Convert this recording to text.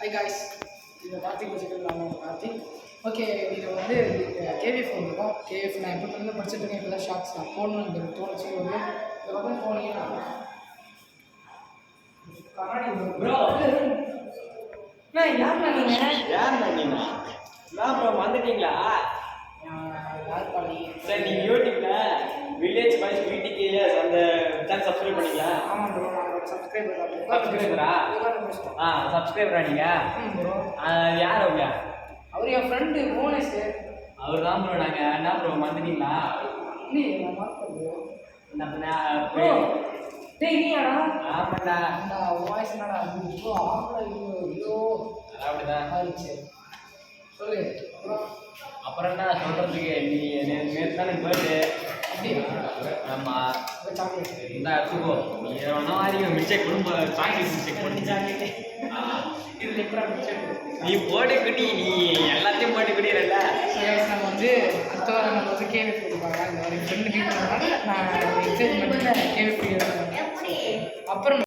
Hi guys, இதை கார்த்திக் வச்சுக்கலாம். Karthik okay, இதில் வந்து கேவிஎஃப் வந்துருக்கோம். கேவிஎஃப் நான் எப்போ வந்து படிச்சுட்டு இருக்கேன். இப்போ தான் ஷார்ட்ஸ் நான் போடணுன்னு தோணுச்சு. வந்து இந்த பக்கம் போனீங்கன்னா கண்ணாடி ப்ரோ யாருண்ணா நீங்கள்? நான் ப்ரோ வந்துட்டீங்களா? யார் பண்ணி சார் நீங்கள் யூடியூப்ல வில்லேஜ் பாய்ஸ் பிடிகேஎஸ் அந்த சேனல் சப்ஸ்கிரைப் பண்ணீங்களா? ஆமாம் ப்ரோ, நான் சப்ஸ்கிரைபரா? சப்ஸ்கிரைபரா நீங்கள்? ப்ரோ யார் அவங்க? அவர் என் ஃப்ரெண்டு மோனேஷ். அவர் தான் ப்ரோ. நாங்கள் என்ன ப்ரோ வந்துட்டீங்களா? இல்லையே, நான் பார்க்குறோம். ப்ரோ டேய் நீயாடா? ஆமாண்டா. வாய்ஸ் என்னடா ப்ரோ? ஐயோ அப்படிதான் ஆயிடுச்சு. சொல்லு ப்ரோ. அப்புறம் என்ன சொல்கிறதுக்கு, நீ நேற்று தானே பர்த்டே. அப்படியா? ஆமாம். சாக்லேட் இந்த எடுத்துக்கோ. நீ ஒன்றா மாதிரி மிஸ்டேக் குடும்ப சாக்லேட் மிஸ்டேக் பண்ணி சாக்லேட் இது லிப்ரா மிச்சம். நீ போட்டுக்கிட்டி, நீ எல்லாத்தையும் போட்டுக்கிட்டீரல்ல. நம்ம வந்து அடுத்த வாரம் நம்ம வந்து கேவி கொடுப்பாங்க. இந்த மாதிரி ஃப்ரெண்டு கேட்கறதுனால நான் எக்ஸைட்மெண்ட் கேவி அப்புறம்